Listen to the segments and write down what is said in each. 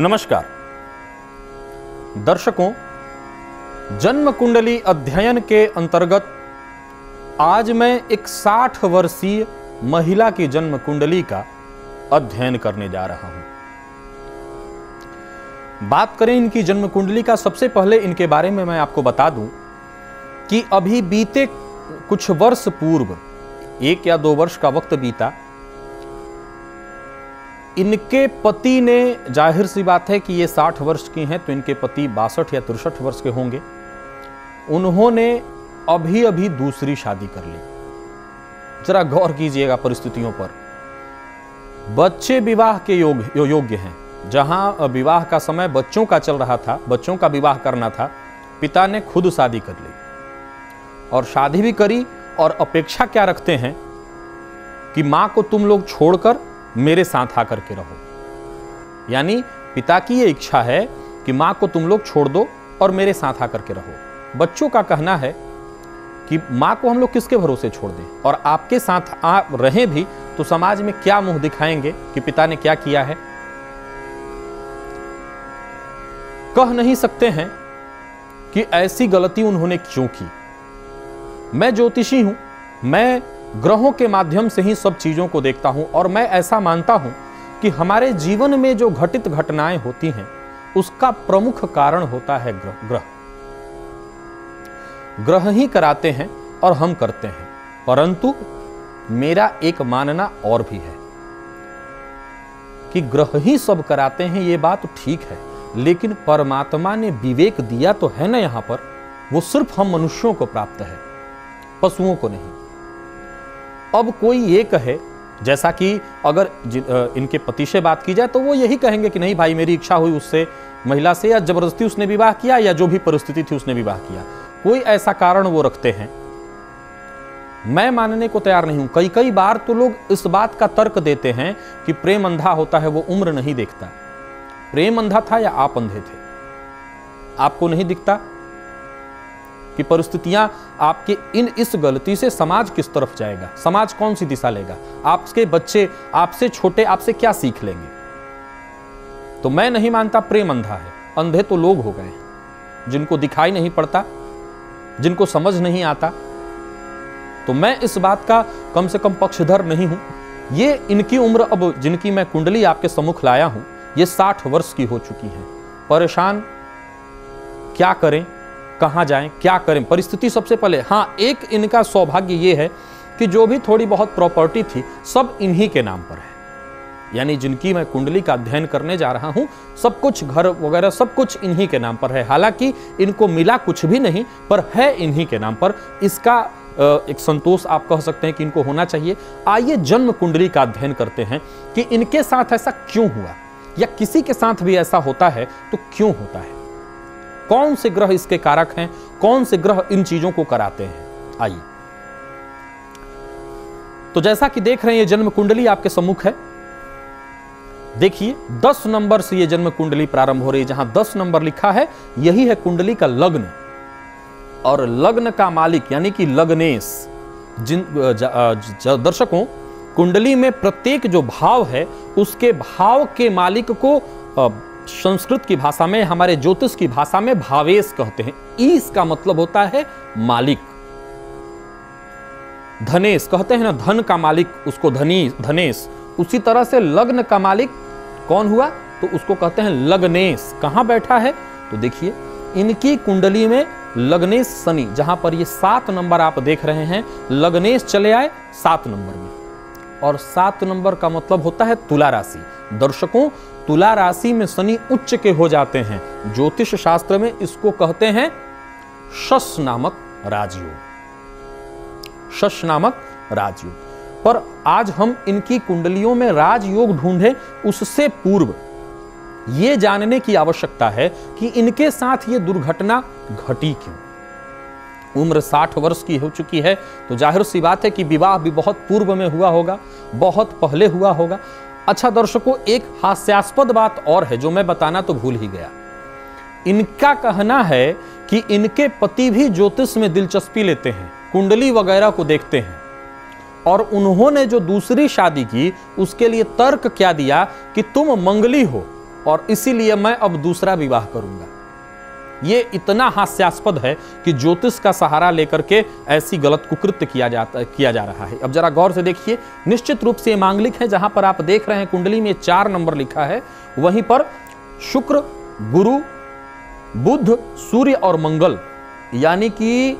नमस्कार दर्शकों, जन्म कुंडली अध्ययन के अंतर्गत आज मैं एक 60 वर्षीय महिला की जन्म कुंडली का अध्ययन करने जा रहा हूं। बात करें इनकी जन्म कुंडली का, सबसे पहले इनके बारे में मैं आपको बता दूं कि अभी बीते कुछ वर्ष पूर्व, 1 या 2 वर्ष का वक्त बीता, इनके पति ने, जाहिर सी बात है कि ये 60 वर्ष की हैं तो इनके पति 62 या 63 वर्ष के होंगे। उन्होंने अभी अभी दूसरी शादी कर ली। जरा गौर कीजिएगा परिस्थितियों पर। बच्चे विवाह के योग्य हैं। जहां विवाह का समय बच्चों का चल रहा था, बच्चों का विवाह करना था, पिता ने खुद शादी कर ली और शादी भी करी। और अपेक्षा क्या रखते हैं कि मां को तुम लोग छोड़कर मेरे साथ आकर के रहो। यानी पिता की ये इच्छा है कि मां को तुम लोग छोड़ दो और मेरे साथ आकर के रहो। बच्चों का कहना है कि मां को हम लोग किसके भरोसे छोड़ दें, और आपके साथ आप रहें भी तो समाज में क्या मुंह दिखाएंगे कि पिता ने क्या किया है। कह नहीं सकते हैं कि ऐसी गलती उन्होंने क्यों की। मैं ज्योतिषी हूं, मैं ग्रहों के माध्यम से ही सब चीजों को देखता हूं, और मैं ऐसा मानता हूं कि हमारे जीवन में जो घटित घटनाएं होती हैं उसका प्रमुख कारण होता है ग्रह। ग्रह ही कराते हैं और हम करते हैं। परंतु मेरा एक मानना और भी है कि ग्रह ही सब कराते हैं, ये बात ठीक है, लेकिन परमात्मा ने विवेक दिया तो है ना यहां पर, वो सिर्फ हम मनुष्यों को प्राप्त है, पशुओं को नहीं। अब कोई ये कहे, जैसा कि अगर इनके पति से बात की जाए तो वो यही कहेंगे कि नहीं भाई, मेरी इच्छा हुई उससे, महिला से, या जबरदस्ती उसने विवाह किया, या जो भी परिस्थिति थी उसने विवाह किया। कोई ऐसा कारण वो रखते हैं, मैं मानने को तैयार नहीं हूं। कई बार तो लोग इस बात का तर्क देते हैं कि प्रेम अंधा होता है, वो उम्र नहीं देखता। प्रेम अंधा था या आप अंधे थे? आपको नहीं दिखता कि परिस्थितियां आपके इस गलती से समाज किस तरफ जाएगा, समाज कौन सी दिशा लेगा, आपके बच्चे, आपसे छोटे, आपसे क्या सीख लेंगे। तो मैं नहीं मानता प्रेम अंधा है। अंधे तो लोग हो गए जिनको दिखाई नहीं पड़ता, जिनको समझ नहीं आता। तो मैं इस बात का कम से कम पक्षधर नहीं हूं। ये इनकी उम्र, अब जिनकी मैं कुंडली आपके सम्मुख लाया हूं, ये 60 वर्ष की हो चुकी है। परेशान, क्या करें, कहां जाएं, क्या करें। परिस्थिति सबसे पहले, हाँ, एक इनका सौभाग्य ये है कि जो भी थोड़ी बहुत प्रॉपर्टी थी सब इन्हीं के नाम पर है। यानी जिनकी मैं कुंडली का अध्ययन करने जा रहा हूं, सब कुछ, घर वगैरह सब कुछ इन्हीं के नाम पर है। हालांकि इनको मिला कुछ भी नहीं, पर है इन्हीं के नाम पर। इसका एक संतोष आप कह सकते हैं कि इनको होना चाहिए। आइए जन्म कुंडली का अध्ययन करते हैं कि इनके साथ ऐसा क्यों हुआ, या किसी के साथ भी ऐसा होता है तो क्यों होता है, कौन से ग्रह इसके कारक हैं, कौन से ग्रह इन चीजों को कराते हैं। आइए, तो जैसा कि देख रहे हैं ये जन्म कुंडली आपके सम्मुख है। देखिए 10 नंबर से ये जन्म कुंडली प्रारंभ हो रही है। जहां 10 नंबर लिखा है यही है कुंडली का लग्न, और लग्न का मालिक यानी कि लग्नेश। दर्शकों, कुंडली में प्रत्येक जो भाव है उसके भाव के मालिक को संस्कृत की भाषा में, हमारे ज्योतिष की भाषा में भावेश कहते हैं। ईस का मतलब होता है मालिक। धनेश कहते हैं ना, धन का मालिक, उसको धनेश। उसी तरह से लग्न का मालिक कौन हुआ, तो उसको कहते हैं लग्नेश। कहां बैठा है, तो देखिए इनकी कुंडली में लग्नेश शनि, जहां पर ये 7 नंबर आप देख रहे हैं, लग्नेश चले आए 7 नंबर में। और 7 नंबर का मतलब होता है तुला राशि। दर्शकों, तुला राशि में शनि उच्च के हो जाते हैं। ज्योतिष शास्त्र में इसको कहते हैं शश नामक राजयोग, शश नामक राजयोग। पर आज हम इनकी कुंडलियों में राजयोग ढूंढें, उससे पूर्व यह जानने की आवश्यकता है कि इनके साथ ये दुर्घटना घटी क्यों। उम्र 60 वर्ष की हो चुकी है तो जाहिर सी बात है कि विवाह भी बहुत पूर्व में हुआ होगा, बहुत पहले हुआ होगा। अच्छा दर्शकों, एक हास्यास्पद बात और है जो मैं बताना तो भूल ही गया। इनका कहना है कि इनके पति भी ज्योतिष में दिलचस्पी लेते हैं, कुंडली वगैरह को देखते हैं, और उन्होंने जो दूसरी शादी की उसके लिए तर्क क्या दिया कि तुम मंगली हो, और इसीलिए मैं अब दूसरा विवाह करूंगा। ये इतना हास्यास्पद है कि ज्योतिष का सहारा लेकर के ऐसी गलत कुकृत्य किया जा रहा है। अब जरा गौर से देखिए, निश्चित रूप से ये मांगलिक है। जहां पर आप देख रहे हैं कुंडली में 4 नंबर लिखा है, वहीं पर शुक्र, गुरु, बुध, सूर्य और मंगल, यानी कि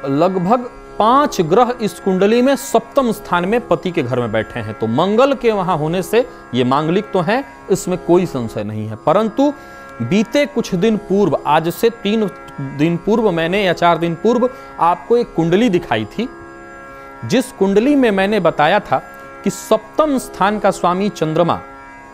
लगभग 5 ग्रह इस कुंडली में सप्तम स्थान में पति के घर में बैठे हैं। तो मंगल के वहां होने से ये मांगलिक तो है, इसमें कोई संशय नहीं है। परंतु बीते कुछ दिन पूर्व, आज से 3 दिन पूर्व मैंने या 4 दिन पूर्व आपको एक कुंडली दिखाई थी, जिस कुंडली में मैंने बताया था कि सप्तम स्थान का स्वामी चंद्रमा,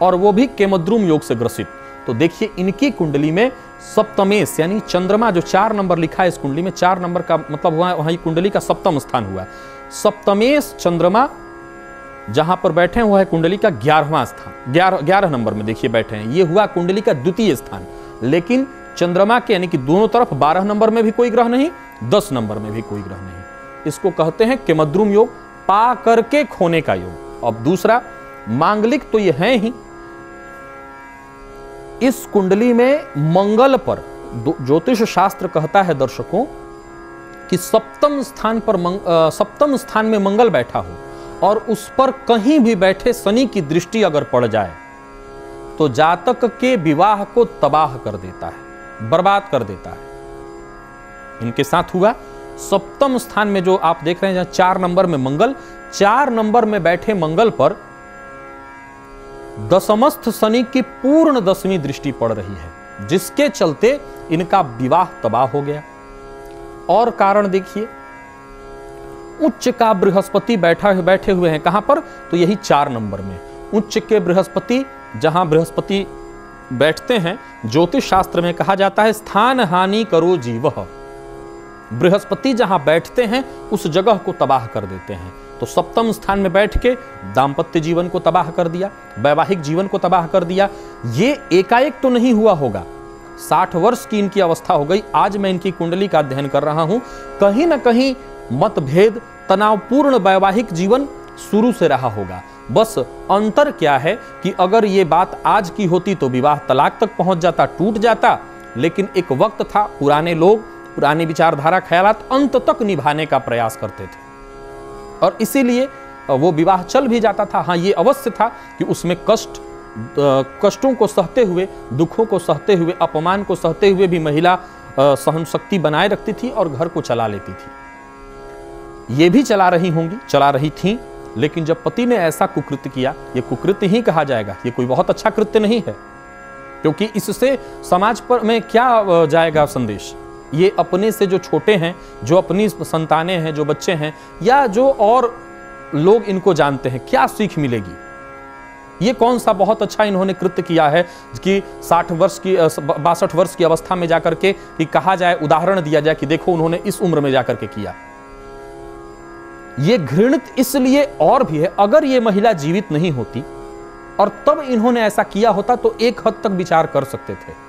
और वो भी केमद्रुम योग से ग्रसित। तो देखिए इनकी कुंडली में सप्तमेश यानी चंद्रमा, जो 4 नंबर लिखा है इस कुंडली में, 4 नंबर का मतलब हुआ वहीं कुंडली का सप्तम स्थान हुआ। सप्तमेश चंद्रमा जहां पर बैठे हुआ है कुंडली का 11वां स्थान, 11 नंबर में देखिए बैठे हैं, ये हुआ कुंडली का द्वितीय स्थान। लेकिन चंद्रमा के यानी कि दोनों तरफ 12 नंबर में भी कोई ग्रह नहीं, 10 नंबर में भी कोई ग्रह नहीं। इसको कहते हैं केमद्रुम योग, पा करके खोने का योग। अब दूसरा मांगलिक तो ये है ही, इस कुंडली में मंगल पर ज्योतिष शास्त्र कहता है दर्शकों कि सप्तम स्थान में मंगल बैठा हो और उस पर कहीं भी बैठे शनि की दृष्टि अगर पड़ जाए तो जातक के विवाह को तबाह कर देता है, बर्बाद कर देता है। इनके साथ हुआ। सप्तम स्थान में जो आप देख रहे हैं, 4 नंबर में मंगल, 4 नंबर में बैठे मंगल पर दशमस्थ शनि की पूर्ण 10वीं दृष्टि पड़ रही है, जिसके चलते इनका विवाह तबाह हो गया। और कारण देखिए, उच्च का बृहस्पति बैठे हुए हैं कहां पर, तो यही 4 नंबर में। उच्च के बृहस्पति, जहां बृहस्पति बैठते हैं, ज्योतिष शास्त्र में कहा जाता है स्थान हानि करो जीवः। बृहस्पति जहां बैठते हैं उस जगह को तबाह कर देते हैं। तो सप्तम स्थान में बैठ के दाम्पत्य जीवन को तबाह कर दिया, वैवाहिक जीवन को तबाह कर दिया। ये एकाएक तो नहीं हुआ होगा, 60 वर्ष की इनकी अवस्था हो गई। आज मैं इनकी कुंडली का अध्ययन कर रहा हूं, कहीं ना कहीं मतभेद, तनावपूर्ण वैवाहिक जीवन शुरू से रहा होगा। बस अंतर क्या है कि अगर ये बात आज की होती तो विवाह तलाक तक पहुंच जाता, टूट जाता। लेकिन एक वक्त था, पुराने लोग, पुरानी विचारधारा, ख्यालात अंत तक निभाने का प्रयास करते थे और इसीलिए वो विवाह चल भी जाता था। हाँ, ये अवश्य था कि उसमें कष्टों को सहते हुए, दुखों को सहते हुए, अपमान को सहते हुए भी महिला सहन शक्ति बनाए रखती थी और घर को चला लेती थी। ये भी चला रही होंगी, चला रही थी। लेकिन जब पति ने ऐसा कुकृत्य किया, ये कुकृत्य ही कहा जाएगा, ये कोई बहुत अच्छा कृत्य नहीं है, क्योंकि इससे समाज पर में क्या जाएगा संदेश। ये अपने से जो छोटे हैं, जो अपनी संतानें हैं, जो बच्चे हैं, या जो और लोग इनको जानते हैं, क्या सीख मिलेगी। ये कौन सा बहुत अच्छा इन्होंने कृत्य किया है कि 62 वर्ष की अवस्था में जाकर के कि कहा जाए, उदाहरण दिया जाए कि देखो उन्होंने इस उम्र में जाकर के किया। ये घृणित इसलिए और भी है, अगर ये महिला जीवित नहीं होती और तब इन्होंने ऐसा किया होता तो एक हद तक विचार कर सकते थे।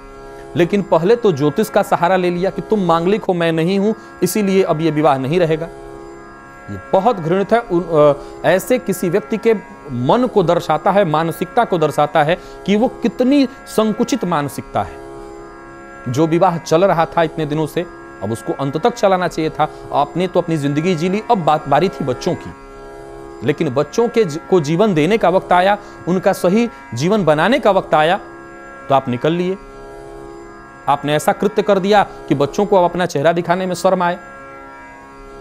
लेकिन पहले तो ज्योतिष का सहारा ले लिया कि तुम मांगलिक हो, मैं नहीं हूं, इसीलिए अब ये विवाह नहीं रहेगा। ये बहुत घृणित है। ऐसे किसी व्यक्ति के मन को दर्शाता है, मानसिकता को दर्शाता है कि वो कितनी संकुचित मानसिकता है। जो विवाह चल रहा था इतने दिनों से, अब उसको अंत तक चलाना चाहिए था। आपने तो अपनी जिंदगी जी ली, अब बारी थी बच्चों की। लेकिन बच्चों को जीवन देने का वक्त आया, उनका सही जीवन बनाने का वक्त आया, तो आप निकल लिए। आपने ऐसा कृत्य कर दिया कि बच्चों को अब अपना चेहरा दिखाने में शर्म आए।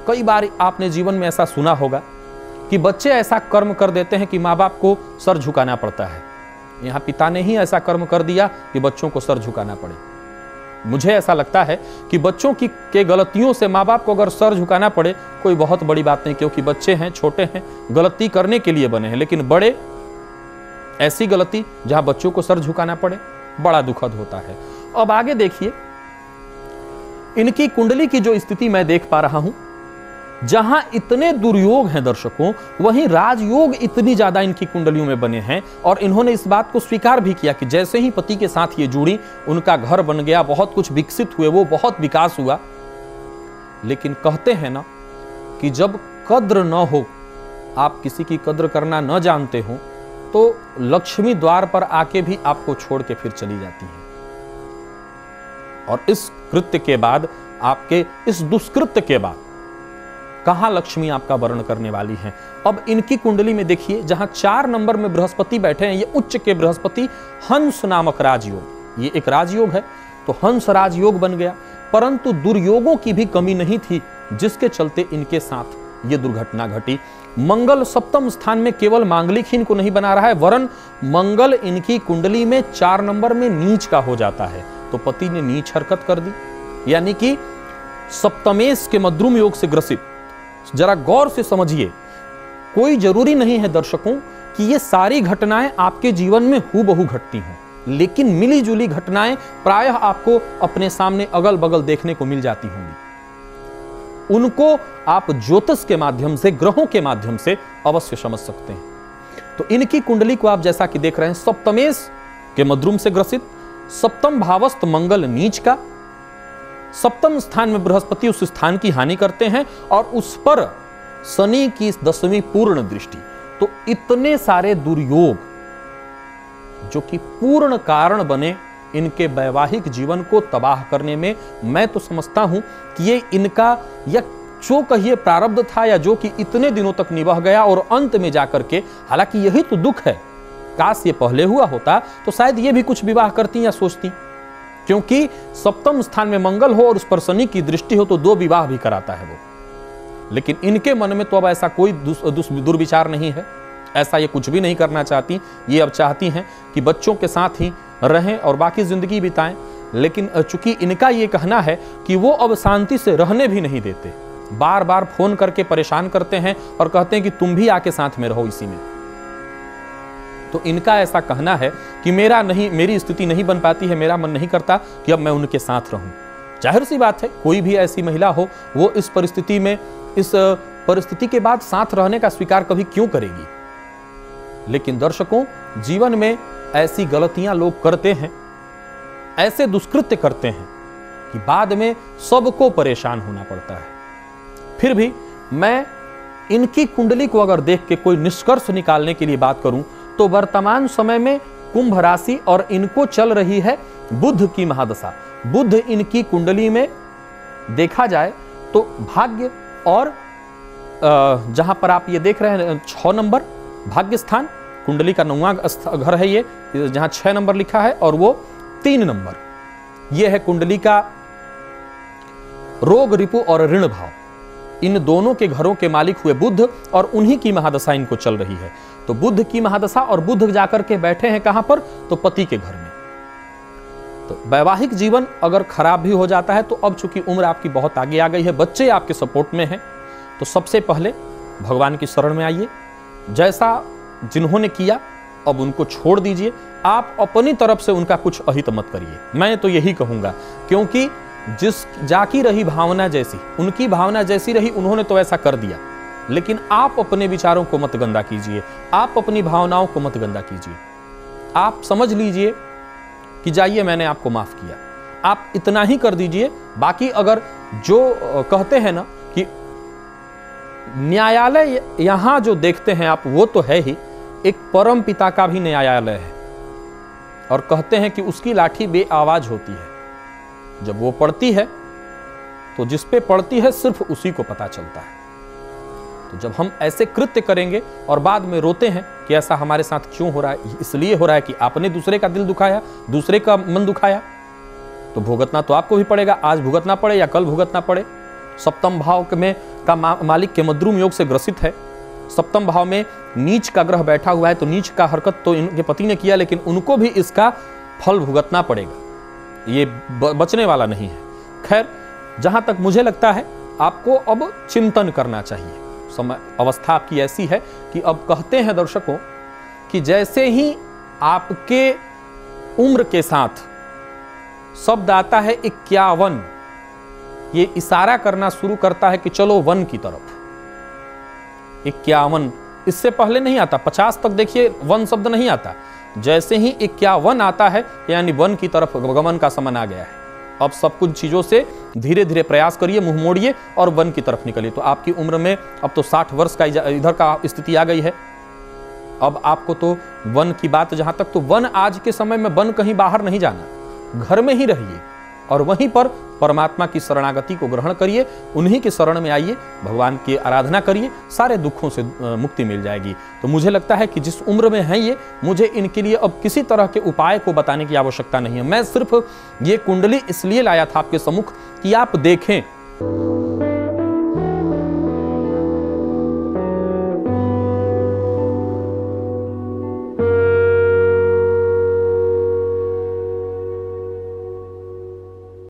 कई बार आपने जीवन में ऐसा सुना होगा कि बच्चे ऐसा कर्म कर देते हैं कि माँ बाप को सर झुकाना पड़ता है। यहाँ पिता ने ही ऐसा कर्म कर दिया कि बच्चों को सर झुकाना पड़े। मुझे ऐसा लगता है कि बच्चों के गलतियों से माँ बाप को अगर सर झुकाना पड़े, कोई बहुत बड़ी बात नहीं, क्योंकि बच्चे हैं, छोटे हैं, गलती करने के लिए बने हैं। लेकिन बड़े, ऐसी गलती जहां बच्चों को सर झुकाना पड़े, बड़ा दुखद होता है। अब आगे देखिए, इनकी कुंडली की जो स्थिति मैं देख पा रहा हूं, जहां इतने दुर्योग हैं दर्शकों, वहीं राजयोग इतनी ज्यादा इनकी कुंडलियों में बने हैं। और इन्होंने इस बात को स्वीकार भी किया कि जैसे ही पति के साथ ये जुड़ी, उनका घर बन गया, बहुत कुछ विकसित हुए, वो बहुत विकास हुआ। लेकिन कहते हैं ना कि जब कद्र न हो, आप किसी की कद्र करना न जानते हो, तो लक्ष्मी द्वार पर आके भी आपको छोड़ के फिर चली जाती है। और इस कृत्य के बाद, आपके इस दुष्कृत्य के बाद कहां लक्ष्मी आपका वर्ण करने वाली है। अब इनकी कुंडली में देखिए, जहां 4 नंबर में बृहस्पति बैठे हैं, ये उच्च के बृहस्पति, हंस नामक राजयोग, ये एक राजयोग है, तो हंस राजयोग बन गया। परंतु दुर्योगों की भी कमी नहीं थी, जिसके चलते इनके साथ ये दुर्घटना घटी। मंगल सप्तम स्थान में केवल मांगलिक ही इनको नहीं बना रहा है, वरन मंगल इनकी कुंडली में 4 नंबर में नीच का हो जाता है। तो पति ने नीच हरकत कर दी, यानी कि सप्तमेश के मद्रुम योग से ग्रसित। जरा गौर से समझिए, कोई जरूरी नहीं है दर्शकों कि ये सारी घटनाएं आपके जीवन में हूबहू घटती हों, लेकिन मिली जुली घटनाएं प्रायः आपको अपने सामने अगल बगल देखने को मिल जाती होंगी। उनको आप ज्योतिष के माध्यम से, ग्रहों के माध्यम से अवश्य समझ सकते हैं। तो इनकी कुंडली को आप जैसा कि देख रहे हैं, सप्तमेश के मद्रुम से ग्रसित, सप्तम भावस्थ मंगल नीच का, सप्तम स्थान में बृहस्पति उस स्थान की हानि करते हैं, और उस पर शनि की 10वीं पूर्ण दृष्टि। तो इतने सारे दुर्योग जो कि पूर्ण कारण बने इनके वैवाहिक जीवन को तबाह करने में। मैं तो समझता हूं कि ये इनका, या जो कहिए प्रारब्ध था, या जो कि इतने दिनों तक निभा गया और अंत में जाकर के, हालांकि यही तो दुख है, काश ये पहले हुआ होता तो शायद ये भी कुछ विवाह करती या सोचती, क्योंकि सप्तम स्थान में मंगल हो और उस पर शनि की दृष्टि हो तो 2 विवाह भी कराता है वो। लेकिन इनके मन में तो अब ऐसा कोई दुर्विचार नहीं है, ऐसा ये कुछ भी नहीं करना चाहती। ये अब चाहती हैं कि बच्चों के साथ ही रहें और बाकी जिंदगी बिताएं। लेकिन चूंकि इनका ये कहना है कि वो अब शांति से रहने भी नहीं देते, बार बार फोन करके परेशान करते हैं और कहते हैं कि तुम भी आके साथ में रहो इसी में। तो इनका ऐसा कहना है कि मेरी स्थिति नहीं बन पाती है, मेरा मन नहीं करता कि अब मैं उनके साथ रहूं। जाहिर सी बात है, कोई भी ऐसी महिला हो, वो इस परिस्थिति में, इस परिस्थिति के बाद साथ रहने का स्वीकार कभी क्यों करेगी। लेकिन दर्शकों, जीवन में ऐसी गलतियां लोग करते हैं, ऐसे दुष्कृत्य करते हैं कि बाद में सबको परेशान होना पड़ता है। फिर भी मैं इनकी कुंडली को अगर देख के कोई निष्कर्ष निकालने के लिए बात करूं तो वर्तमान समय में कुंभ राशि और इनको चल रही है बुध की महादशा। बुध इनकी कुंडली में देखा जाए तो भाग्य, और जहां पर आप ये देख रहे हैं 6 नंबर भाग्य स्थान, कुंडली का 9वां घर है ये, जहां 6 नंबर लिखा है, और वो 3 नंबर ये है कुंडली का रोग, रिपु और ऋण भाव। इन दोनों के घरों के मालिक हुए बुध, और उन्हीं की महादशा इनको चल रही है। तो बुध की महादशा, और बुध जाकर के बैठे हैं कहां पर, तो पति के घर में। तो वैवाहिक जीवन अगर खराब भी हो जाता है तो अब चूंकि उम्र आपकी बहुत आगे आ गई है, बच्चे आपके सपोर्ट में हैं, तो सबसे पहले भगवान की शरण में आइए। जैसा जिन्होंने किया अब उनको छोड़ दीजिए, आप अपनी तरफ से उनका कुछ अहित मत करिए, मैं तो यही कहूंगा। क्योंकि जिस जाकी रही भावना जैसी, उनकी भावना जैसी रही, उन्होंने तो ऐसा कर दिया। लेकिन आप अपने विचारों को मत गंदा कीजिए, आप अपनी भावनाओं को मत गंदा कीजिए। आप समझ लीजिए कि जाइए, मैंने आपको माफ किया, आप इतना ही कर दीजिए। बाकी अगर जो कहते हैं ना कि न्यायालय यहां जो देखते हैं आप, वो तो है ही, एक परम पिता का भी न्यायालय है, और कहते हैं कि उसकी लाठी बे आवाज होती है। जब वो पड़ती है तो जिस पे पड़ती है सिर्फ उसी को पता चलता है। तो जब हम ऐसे कृत्य करेंगे और बाद में रोते हैं कि ऐसा हमारे साथ क्यों हो रहा है, इसलिए हो रहा है कि आपने दूसरे का दिल दुखाया, दूसरे का मन दुखाया, तो भुगतना तो आपको भी पड़ेगा। आज भुगतना पड़े या कल भुगतना पड़े। सप्तम भाव में का मालिक के मद्रुम योग से ग्रसित है। सप्तम भाव में नीच का ग्रह बैठा हुआ है, तो नीच का हरकत तो इनके पति ने किया, लेकिन उनको भी इसका फल भुगतना पड़ेगा, ये बचने वाला नहीं है। खैर, जहां तक मुझे लगता है आपको अब चिंतन करना चाहिए। समय अवस्था आपकी ऐसी है कि अब कहते हैं दर्शकों कि जैसे ही आपके उम्र के साथ शब्द आता है 51, ये इशारा करना शुरू करता है कि चलो वन की तरफ। 51 इससे पहले नहीं आता, 50 तक देखिए वन शब्द नहीं आता। जैसे ही 51 आता है यानी वन की तरफ गमन का समय आ गया है। अब सब कुछ चीजों से धीरे धीरे प्रयास करिए, मुंह मोड़िए और वन की तरफ निकलिए। तो आपकी उम्र में अब तो 60 वर्ष का इधर का स्थिति आ गई है। अब आपको तो वन की बात, जहां तक तो वन आज के समय में वन कहीं बाहर नहीं जाना, घर में ही रहिए और वहीं पर परमात्मा की शरणागति को ग्रहण करिए, उन्हीं के शरण में आइए, भगवान की आराधना करिए, सारे दुखों से मुक्ति मिल जाएगी। तो मुझे लगता है कि जिस उम्र में है ये, मुझे इनके लिए अब किसी तरह के उपाय को बताने की आवश्यकता नहीं है। मैं सिर्फ ये कुंडली इसलिए लाया था आपके सम्मुख कि आप देखें